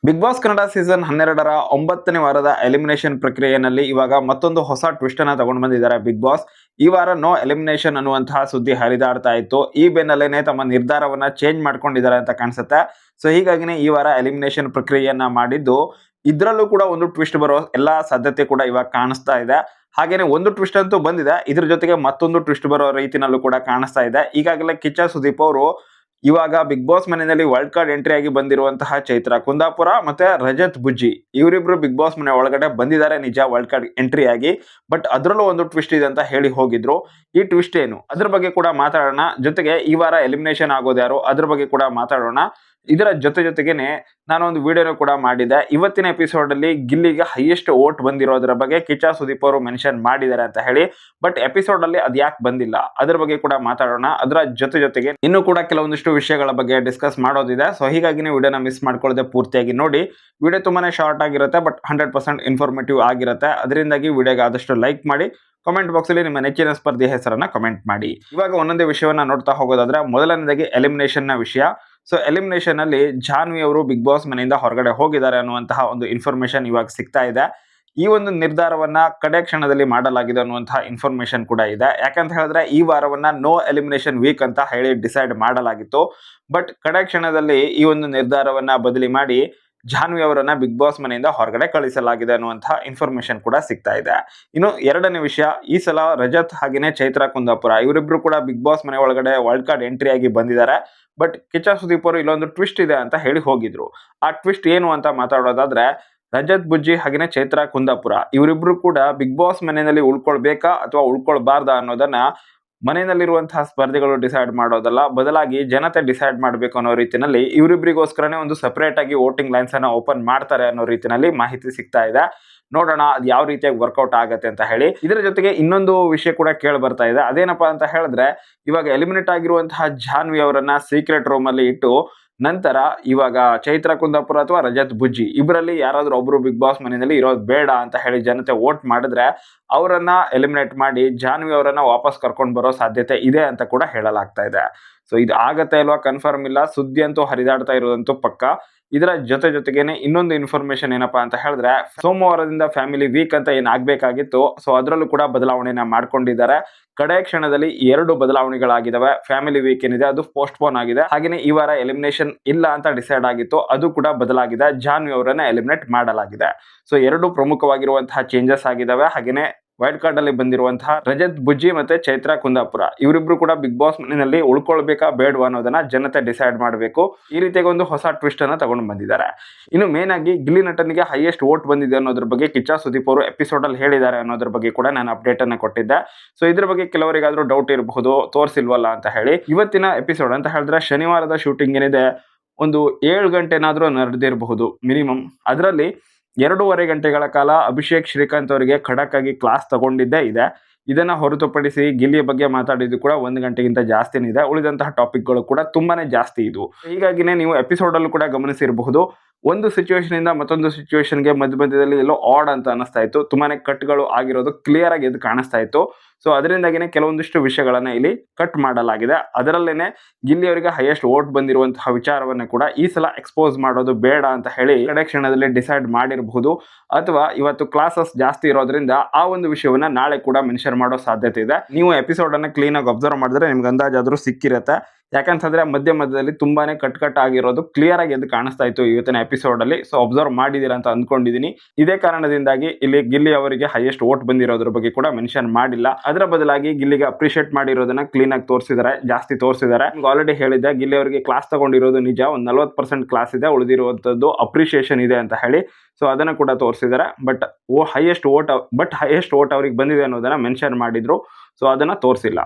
Big boss Kannada season 12ರ 9ನೇ ವಾರದ elimination ಪ್ರಕ್ರಿಯೆಯಲ್ಲಿ ಇವಾಗ ಮತ್ತೊಂದು ಹೊಸ ಟ್ವಿಸ್ಟ್ ಅನ್ನ ತಗೊಂಡು ಬಂದಿದ್ದಾರೆ ಬಿಗ್ ಬಾಸ್. ಈ ವಾರ ನೋ ಎಲಿಮಿನೇಷನ್ ಅನ್ನುವಂತಹ ಸುದ್ದಿ ಹರಿದಾಡ್ತಾ ಇತ್ತು. ಈ ಬೆನ್ನಲ್ಲೇನೆ ತಮ್ಮ ನಿರ್ಧಾರವನ್ನ ಚೇಂಜ್ ಮಾಡ್ಕೊಂಡಿದ್ದಾರೆ ಅಂತ ಕಾಣಿಸುತ್ತೆ. ಸೊ ಹೀಗಾಗಿನೇ ಈ ವಾರ ಎಲಿಮಿನೇಷನ್ ಪ್ರಕ್ರಿಯೆಯನ್ನ ಮಾಡಿದ್ದು, ಇದ್ರಲ್ಲೂ ಕೂಡ ಒಂದು ಟ್ವಿಸ್ಟ್ ಬರೋ ಎಲ್ಲಾ ಸಾಧ್ಯತೆ ಕೂಡ ಇವಾಗ ಕಾಣಿಸ್ತಾ ಇದೆ. ಹಾಗೇನೆ ಒಂದು ಟ್ವಿಸ್ಟ್ ಅಂತೂ ಬಂದಿದೆ, ಇದ್ರ ಜೊತೆಗೆ ಮತ್ತೊಂದು ಟ್ವಿಸ್ಟ್ ಬರೋ ರೀತಿನಲ್ಲೂ ಕೂಡ ಕಾಣಿಸ್ತಾ ಇದೆ. ಈಗಾಗಲೇ ಕಿಚ್ಚ ಸುದೀಪ್ ಅವರು ಇವಾಗ ಬಿಗ್ ಬಾಸ್ ಮನೆಯಲ್ಲಿ ವೈಲ್ಡ್ ಕಾರ್ಡ್ ಎಂಟ್ರಿ ಆಗಿ ಬಂದಿರುವಂತಹ ಚೈತ್ರ ಕುಂದಾಪುರ ಮತ್ತೆ ರಜತ್ ಬುಜ್ಜಿ ಇವರಿಬ್ರು ಬಿಗ್ ಬಾಸ್ ಮನೆ ಒಳಗಡೆ ಬಂದಿದ್ದಾರೆ ನಿಜ, ವೈಲ್ಡ್ ಕಾರ್ಡ್ ಎಂಟ್ರಿ ಆಗಿ. ಬಟ್ ಅದರಲ್ಲೂ ಒಂದು ಟ್ವಿಸ್ಟ್ ಇದೆ ಅಂತ ಹೇಳಿ ಹೋಗಿದ್ರು. ಈ ಟ್ವಿಸ್ಟ್ ಏನು ಅದ್ರ ಬಗ್ಗೆ ಕೂಡ ಮಾತಾಡೋಣ. ಜೊತೆಗೆ ಈ ವಾರ ಎಲಿಮಿನೇಷನ್ ಆಗೋದು ಯಾರು ಅದ್ರ ಬಗ್ಗೆ ಕೂಡ ಮಾತಾಡೋಣ. ಇದರ ಜೊತೆಗೇನೆ ನಾನು ಒಂದು ವಿಡಿಯೋನ ಕೂಡ ಮಾಡಿದ್ದೆ. ಇವತ್ತಿನ ಎಪಿಸೋಡ್ ಅಲ್ಲಿ ಗಿಲ್ಲಿಗೆ ಹೈಯೆಸ್ಟ್ ವೋಟ್ ಬಂದಿರೋದ್ರ ಬಗ್ಗೆ ಕಿಚ್ಚ ಸುದೀಪ್ ಅವರು ಮೆನ್ಷನ್ ಮಾಡಿದ್ದಾರೆ ಅಂತ ಹೇಳಿ. ಬಟ್ ಎಪಿಸೋಡ್ ಅಲ್ಲಿ ಅದ್ ಯಾಕೆ ಬಂದಿಲ್ಲ ಅದ್ರ ಬಗ್ಗೆ ಕೂಡ ಮಾತಾಡೋಣ. ಅದರ ಜೊತೆಗೆ ಇನ್ನೂ ಕೂಡ ಕೆಲವೊಂದಿಷ್ಟು ವಿಷಯಗಳ ಬಗ್ಗೆ ಡಿಸ್ಕಸ್ ಮಾಡೋದಿದೆ. ಸೊ ಹೀಗಾಗಿ ವಿಡಿಯೋನ ಮಿಸ್ ಮಾಡ್ಕೊಳ್ಳದೆ ಪೂರ್ತಿಯಾಗಿ ನೋಡಿ. ವಿಡಿಯೋ ತುಂಬಾನೇ ಶಾರ್ಟ್ ಆಗಿರುತ್ತೆ, ಬಟ್ 100% ಇನ್ಫಾರ್ಮೇಟಿವ್ ಆಗಿರುತ್ತೆ. ಅದರಿಂದಾಗಿ ವಿಡಿಯೋಗೆ ಆದಷ್ಟು ಲೈಕ್ ಮಾಡಿ, ಕಾಮೆಂಟ್ ಬಾಕ್ಸ್ ಅಲ್ಲಿ ನಿಮ್ಮ ನೆಚ್ಚಿನ ಸ್ಪರ್ಧೆ ಹೆಸರನ್ನ ಕಮೆಂಟ್ ಮಾಡಿ. ಇವಾಗ ಒಂದೊಂದೇ ವಿಷಯವನ್ನ ನೋಡ್ತಾ ಹೋಗೋದಾದ್ರೆ, ಮೊದಲನೇದಾಗಿ ಎಲಿಮಿನೇಷನ್ ನ ವಿಷಯ. ಸೊ ಎಲಿಮಿನೇಷನ್ ಅಲ್ಲಿ ಜಾನ್ವಿ ಅವರು ಬಿಗ್ ಬಾಸ್ ಮನೆಯಿಂದ ಹೊರಗಡೆ ಹೋಗಿದ್ದಾರೆ ಅನ್ನುವಂತಹ ಒಂದು ಇನ್ಫಾರ್ಮೇಶನ್ ಇವಾಗ ಸಿಗ್ತಾ ಇದೆ. ಈ ಒಂದು ನಿರ್ಧಾರವನ್ನ ಕಡೆ ಕ್ಷಣದಲ್ಲಿ ಮಾಡಲಾಗಿದೆ ಅನ್ನುವಂತಹ ಇನ್ಫಾರ್ಮೇಶನ್ ಕೂಡ ಇದೆ. ಯಾಕಂತ ಹೇಳಿದ್ರೆ ಈ ವಾರವನ್ನ ನೋ ಎಲಿಮಿನೇಷನ್ ವೀಕ್ ಅಂತ ಹೇಳಿ ಡಿಸೈಡ್ ಮಾಡಲಾಗಿತ್ತು. ಬಟ್ ಕಡೆ ಕ್ಷಣದಲ್ಲಿ ಈ ಒಂದು ನಿರ್ಧಾರವನ್ನ ಬದಲಿ ಮಾಡಿ ಜಾನ್ವಿ ಅವರನ್ನ ಬಿಗ್ ಬಾಸ್ ಮನೆಯಿಂದ ಹೊರಗಡೆ ಕಳಿಸಲಾಗಿದೆ ಅನ್ನುವಂತಹ ಇನ್ಫಾರ್ಮೇಶನ್ ಕೂಡ ಸಿಗ್ತಾ ಇದೆ. ಇನ್ನು ಎರಡನೇ ವಿಷಯ, ಈ ಸಲ ರಜತ್ ಹಾಗೇನೆ ಚೈತ್ರ ಕುಂದಾಪುರ ಇವರಿಬ್ರು ಕೂಡ ಬಿಗ್ ಬಾಸ್ ಮನೆ ಒಳಗಡೆ ವೈಲ್ಡ್ ಕಾರ್ಡ್ ಎಂಟ್ರಿ ಆಗಿ ಬಂದಿದ್ದಾರೆ. ಬಟ್ ಕಿಚ್ಚ ಸುದೀಪ್ ಅವರು ಇಲ್ಲೊಂದು ಟ್ವಿಸ್ಟ್ ಇದೆ ಅಂತ ಹೇಳಿ ಹೋಗಿದ್ರು. ಆ ಟ್ವಿಸ್ಟ್ ಏನು ಅಂತ ಮಾತಾಡೋದಾದ್ರೆ, ರಜತ್ ಬುಜ್ಜಿ ಹಾಗೇನೆ ಚೈತ್ರ ಕುಂದಾಪುರ ಇವರಿಬ್ರು ಕೂಡ ಬಿಗ್ ಬಾಸ್ ಮನೆಯಲ್ಲಿ ಉಳ್ಕೊಳ್ಬೇಕಾ ಅಥವಾ ಉಳ್ಕೊಳ್ಬಾರ್ದಾ ಅನ್ನೋದನ್ನ ಮನೆಯಲ್ಲಿರುವಂತಹ ಸ್ಪರ್ಧಿಗಳು ಡಿಸೈಡ್ ಮಾಡೋದಲ್ಲ, ಬದಲಾಗಿ ಜನತೆ ಡಿಸೈಡ್ ಮಾಡಬೇಕು ಅನ್ನೋ ರೀತಿಯಲ್ಲಿ ಇವರಿಬ್ಬರಿಗೋಸ್ಕರನೇ ಒಂದು ಸಪರೇಟ್ ಆಗಿ ವೋಟಿಂಗ್ ಲೈನ್ಸ್ ಅನ್ನ ಓಪನ್ ಮಾಡ್ತಾರೆ ಅನ್ನೋ ರೀತಿಯಲ್ಲಿ ಮಾಹಿತಿ ಸಿಗ್ತಾ ಇದೆ. ನೋಡೋಣ ಅದು ಯಾವ ರೀತಿಯಾಗಿ ವರ್ಕೌಟ್ ಆಗತ್ತೆ ಅಂತ ಹೇಳಿ. ಇದರ ಜೊತೆಗೆ ಇನ್ನೊಂದು ವಿಷಯ ಕೂಡ ಕೇಳಿ ಬರ್ತಾ ಇದೆ. ಅದೇನಪ್ಪಾ ಅಂತ ಹೇಳಿದ್ರೆ, ಇವಾಗ ಎಲಿಮಿನೇಟ್ ಆಗಿರುವಂತಹ ಜಾನ್ವಿ ಅವರನ್ನ ಸೀಕ್ರೆಟ್ ರೂಮ್ ಅಲ್ಲಿ ಇಟ್ಟು ನಂತರ ಇವಾಗ ಚೈತ್ರ ಕುಂದಾಪುರ ಅಥವಾ ರಜತ್ ಬುಜ್ಜಿ ಇಬ್ಬರಲ್ಲಿ ಯಾರಾದ್ರೂ ಒಬ್ರು ಬಿಗ್ ಬಾಸ್ ಮನೆಯಲ್ಲಿ ಇರೋದು ಬೇಡ ಅಂತ ಹೇಳಿ ಜನತೆ ವೋಟ್ ಮಾಡಿದ್ರೆ ಅವರನ್ನ ಎಲಿಮಿನೇಟ್ ಮಾಡಿ ಜಾನ್ವಿ ಅವರನ್ನ ವಾಪಸ್ ಕರ್ಕೊಂಡು ಬರೋ ಸಾಧ್ಯತೆ ಇದೆ ಅಂತ ಕೂಡ ಹೇಳಲಾಗ್ತಾ ಇದೆ. ಸೊ ಇದು ಆಗತ್ತೆ ಅಲ್ವಾ ಕನ್ಫರ್ಮ್ ಇಲ್ಲ, ಸುದ್ದಿ ಅಂತೂ ಹರಿದಾಡ್ತಾ ಇರೋದಂತೂ ಪಕ್ಕ. ಇದರ ಜೊತೆಗೇನೆ ಇನ್ನೊಂದು ಇನ್ಫಾರ್ಮೇಶನ್ ಏನಪ್ಪಾ ಅಂತ ಹೇಳಿದ್ರೆ, ಸೋಮವಾರದಿಂದ ಫ್ಯಾಮಿಲಿ ವೀಕ್ ಅಂತ ಏನ್ ಆಗ್ಬೇಕಾಗಿತ್ತು, ಸೊ ಅದರಲ್ಲೂ ಕೂಡ ಬದಲಾವಣೆನ ಮಾಡ್ಕೊಂಡಿದ್ದಾರೆ. ಕಡೆ ಕ್ಷಣದಲ್ಲಿ 2 ಬದಲಾವಣೆಗಳಾಗಿದ್ದಾವೆ. ಫ್ಯಾಮಿಲಿ ವೀಕ್ ಏನಿದೆ ಅದು ಪೋಸ್ಟ್ಪೋನ್ ಆಗಿದೆ. ಹಾಗೇನೆ ಈ ವಾರ ಎಲಿಮಿನೇಷನ್ ಇಲ್ಲ ಅಂತ ಡಿಸೈಡ್ ಆಗಿತ್ತು, ಅದು ಕೂಡ ಬದಲಾಗಿದೆ. ಜಾನ್ವಿ ಅವರನ್ನ ಎಲಿಮಿನೇಟ್ ಮಾಡಲಾಗಿದೆ. ಸೊ 2 ಪ್ರಮುಖವಾಗಿರುವಂತಹ ಚೇಂಜಸ್ ಆಗಿದ್ದಾವೆ. ಹಾಗೇನೆ ವೈಲ್ಡ್ ಕಾರ್ಡ್ ಅಲ್ಲಿ ಬಂದಿರುವಂತಹ ರಜತ್ ಬುಜ್ಜಿ ಮತ್ತೆ ಚೈತ್ರ ಕುಂದಾಪುರ ಇವರಿಬ್ರು ಕೂಡ ಬಿಗ್ ಬಾಸ್ ಮನೆಯಲ್ಲಿ ಉಳ್ಕೊಳ್ಬೇಕಾ ಬೇಡವಾ ಅನ್ನೋದನ್ನ ಜನತೆ ಡಿಸೈಡ್ ಮಾಡಬೇಕು. ಈ ರೀತಿಯಾಗಿ ಒಂದು ಹೊಸ ಟ್ವಿಸ್ಟ್ ಅನ್ನ ತಗೊಂಡು ಬಂದಿದ್ದಾರೆ. ಇನ್ನು ಮೇನ್ ಆಗಿ ಗಿಲ್ಲಿ ನಟನಿಗೆ ಹೈಯೆಸ್ಟ್ ವೋಟ್ ಬಂದಿದೆ ಅನ್ನೋದ್ರ ಬಗ್ಗೆ ಕಿಚ್ಚ ಸುದೀಪ್ ಅವರು ಎಪಿಸೋಡ್ ಅಲ್ಲಿ ಹೇಳಿದ್ದಾರೆ ಅನ್ನೋದ್ರ ಬಗ್ಗೆ ಕೂಡ ನಾನು ಅಪ್ಡೇಟ್ ಅನ್ನ ಕೊಟ್ಟಿದ್ದೆ. ಸೊ ಇದ್ರ ಬಗ್ಗೆ ಕೆಲವರಿಗಾದ್ರೂ ಡೌಟ್ ಇರಬಹುದು, ತೋರಿಸಿಲ್ವಲ್ಲ ಅಂತ ಹೇಳಿ. ಇವತ್ತಿನ ಎಪಿಸೋಡ್ ಅಂತ ಹೇಳಿದ್ರೆ ಶನಿವಾರದ ಶೂಟಿಂಗ್ ಏನಿದೆ ಒಂದು 7 ಗಂಟೆನಾದ್ರೂ ನಡೆದಿರಬಹುದು ಮಿನಿಮಮ್. ಅದರಲ್ಲಿ 2.5 ಗಂಟೆಗಳ ಕಾಲ ಅಭಿಷೇಕ್ ಶ್ರೀಕಾಂತ್ ಅವರಿಗೆ ಖಡಕ್ ಆಗಿ ಕ್ಲಾಸ್ ತಗೊಂಡಿದ್ದೇ ಇದೆ. ಇದನ್ನ ಹೊರತುಪಡಿಸಿ ಗಿಲ್ಲಿಯ ಬಗ್ಗೆ ಮಾತಾಡಿದ್ದು ಕೂಡ 1 ಗಂಟೆಗಿಂತ ಜಾಸ್ತಿನೇ ಇದೆ. ಉಳಿದಂತಹ ಟಾಪಿಕ್ಗಳು ಕೂಡ ತುಂಬಾನೇ ಜಾಸ್ತಿ ಇದ್ವು. ಹೀಗಾಗಿನೇ ನೀವು ಎಪಿಸೋಡ್ ಅಲ್ಲೂ ಕೂಡ ಗಮನಿಸಿರಬಹುದು, ಒಂದು ಸಿಚುವೇಶನ್ ಇಂದ ಮತ್ತೊಂದು ಸಿಚುವೇಶನ್ಗೆ ಮಧ್ಯದಲ್ಲಿ ಎಲ್ಲೋ ಆಡ್ ಅಂತ ಅನಿಸ್ತಾ ಇತ್ತು. ತುಂಬಾನೇ ಕಟ್ಗಳು ಆಗಿರೋದು ಕ್ಲಿಯರ್ ಆಗಿ ಎದ್ದು ಕಾಣಿಸ್ತಾ ಇತ್ತು. ಸೊ ಅದರಿಂದಾಗಿನೇ ಕೆಲವೊಂದಿಷ್ಟು ವಿಷಯಗಳನ್ನ ಇಲ್ಲಿ ಕಟ್ ಮಾಡಲಾಗಿದೆ. ಅದರಲ್ಲೇನೆ ಗಿಲ್ಲಿ ಅವರಿಗೆ ಹೈಯೆಸ್ಟ್ ವೋಟ್ ಬಂದಿರುವಂತಹ ವಿಚಾರವನ್ನ ಕೂಡ ಈ ಸಲ ಎಕ್ಸ್ಪೋಸ್ ಮಾಡೋದು ಬೇಡ ಅಂತ ಹೇಳಿ ಕಡೆ ಕ್ಷಣದಲ್ಲಿ ಡಿಸೈಡ್ ಮಾಡಿರಬಹುದು. ಅಥವಾ ಇವತ್ತು ಕ್ಲಾಸಸ್ ಜಾಸ್ತಿ ಇರೋದ್ರಿಂದ ಆ ಒಂದು ವಿಷಯವನ್ನ ನಾಳೆ ಕೂಡ ಮೆನ್ಷನ್ ಮಾಡೋ ಸಾಧ್ಯತೆ ಇದೆ. ನೀವು ಎಪಿಸೋಡ್ ಅನ್ನ ಕ್ಲೀನ್ ಆಗಿ ಅಬ್ಸರ್ವ್ ಮಾಡಿದ್ರೆ ನಿಮ್ಗೆ ಅಂದಾಜಾದ್ರೂ ಸಿಕ್ಕಿರತ್ತೆ. ಯಾಕಂತಂದ್ರೆ ಮಧ್ಯದಲ್ಲಿ ತುಂಬಾನೇ ಕಟ್ ಆಗಿರೋದು ಕ್ಲಿಯರ್ ಆಗಿ ಎದ್ದು ಕಾಣಿಸ್ತಾ ಇತ್ತು ಇವತ್ತಿನ ಎಪಿಸೋಡ್ ಅಲ್ಲಿ. ಸೊ ಅಬ್ಸರ್ವ್ ಮಾಡಿದೀರಾ ಅಂತ ಅಂದ್ಕೊಂಡಿದೀನಿ. ಇದೇ ಕಾರಣದಿಂದಾಗಿ ಇಲ್ಲಿ ಗಿಲ್ಲಿ ಅವರಿಗೆ ಹೈಯೆಸ್ಟ್ ವೋಟ್ ಬಂದಿರೋದ್ರ ಬಗ್ಗೆ ಕೂಡ ಮೆನ್ಷನ್ ಮಾಡಿಲ್ಲ. ಅದರ ಬದಲಾಗಿ ಗಿಲ್ಲಿಗೆ ಅಪ್ರಿಶಿಯೇಟ್ ಮಾಡಿರೋದನ್ನ ಕ್ಲೀನ್ ಆಗಿ ತೋರಿಸಿದ್ದಾರೆ, ಜಾಸ್ತಿ ತೋರಿಸಿದ್ದಾರೆ. ಆಲ್ರೆಡಿ ಹೇಳಿದ್ದೆ ಗಿಲ್ಲಿ ಅವರಿಗೆ ಕ್ಲಾಸ್ ತಗೊಂಡಿರೋದು ನಿಜ, ಒಂದು 40% ಕ್ಲಾಸ್ ಇದೆ, ಉಳಿದಿರುವಂತದ್ದು ಅಪ್ರಿಶಿಯೇಷನ್ ಇದೆ ಅಂತ ಹೇಳಿ. ಸೊ ಅದನ್ನ ಕೂಡ ತೋರಿಸಿದ್ದಾರೆ. ಬಟ್ ಹೈಯೆಸ್ಟ್ ವೋಟ್ ಅವ್ರಿಗೆ ಬಂದಿದೆ ಅನ್ನೋದನ್ನ ಮೆನ್ಷನ್ ಮಾಡಿದ್ರು. ಸೊ ಅದನ್ನ ತೋರಿಸಿಲ್ಲ.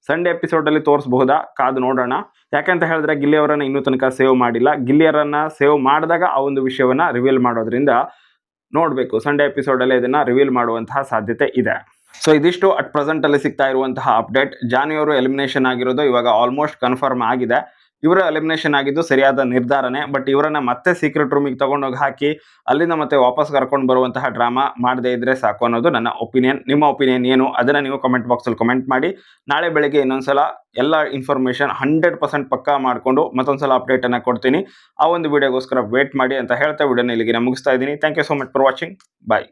ಸಂಡೇ ಎಪಿಸೋಡ್ ಅಲ್ಲಿ ತೋರಿಸಬಹುದಾ, ಕಾದು ನೋಡೋಣ. ಯಾಕಂತ ಹೇಳಿದ್ರೆ ಗಿಲ್ಲಿ ಅವರನ್ನ ಇನ್ನೂ ತನಕ ಸೇವ್ ಮಾಡಿಲ್ಲ. ಗಿಲ್ಲಿಯರನ್ನ ಸೇವ್ ಮಾಡಿದಾಗ ಆ ಒಂದು ವಿಷಯವನ್ನ ರಿವೀಲ್ ಮಾಡೋದ್ರಿಂದ ನೋಡ್ಬೇಕು. ಸಂಡೇ ಎಪಿಸೋಡ್ ಅಲ್ಲಿ ಇದನ್ನ ರಿವೀಲ್ ಮಾಡುವಂತಹ ಸಾಧ್ಯತೆ ಇದೆ. ಸೊ ಇದಿಷ್ಟು ಅಟ್ ಪ್ರೆಸೆಂಟ್ ಅಲ್ಲಿ ಸಿಗ್ತಾ ಇರುವಂತಹ ಅಪ್ಡೇಟ್. ಜಾನ್ವಿ ಅವರು ಎಲಿಮಿನೇಷನ್ ಆಗಿರೋದು ಇವಾಗ ಆಲ್ಮೋಸ್ಟ್ ಕನ್ಫರ್ಮ್ ಆಗಿದೆ. ಇವರ ಎಲಿಮಿನೇಷನ್ ಆಗಿದ್ದು ಸರಿಯಾದ ನಿರ್ಧಾರನೇ. ಬಟ್ ಇವರನ್ನ ಮತ್ತೆ ಸೀಕ್ರೆಟ್ ರೂಮಿಗೆ ತಗೊಂಡೋಗಿ ಹಾಕಿ ಅಲ್ಲಿಂದ ಮತ್ತೆ ವಾಪಸ್ ಕರ್ಕೊಂಡು ಬರುವಂತಹ ಡ್ರಾಮಾ ಮಾಡದೇ ಇದ್ರೆ ಸಾಕು ಅನ್ನೋದು ನನ್ನ ಒಪಿನಿಯನ್. ನಿಮ್ಮ ಒಪಿನಿಯನ್ ಏನು ಅದನ್ನ ನೀವು ಕಮೆಂಟ್ ಬಾಕ್ಸಲ್ಲಿ ಕಮೆಂಟ್ ಮಾಡಿ. ನಾಳೆ ಬೆಳಗ್ಗೆ ಇನ್ನೊಂದ್ಸಲ ಎಲ್ಲ ಇನ್ಫಾರ್ಮೇಷನ್ 100% ಪಕ್ಕಾ ಮಾಡಿಕೊಂಡು ಮತ್ತೊಂದ್ಸಲ ಅಪ್ಡೇಟ್ ಅನ್ನ ಕೊಡ್ತೀನಿ. ಆ ಒಂದು ವಿಡಿಯೋಗೋಸ್ಕರ ವೇಟ್ ಮಾಡಿ ಅಂತ ಹೇಳ್ತಾ ವಿಡಿಯೋನ ಇಲ್ಲಿಗೆ ಮುಗಿಸ್ತಾ ಇದ್ದೀನಿ. Thank you so much for watching. Bye.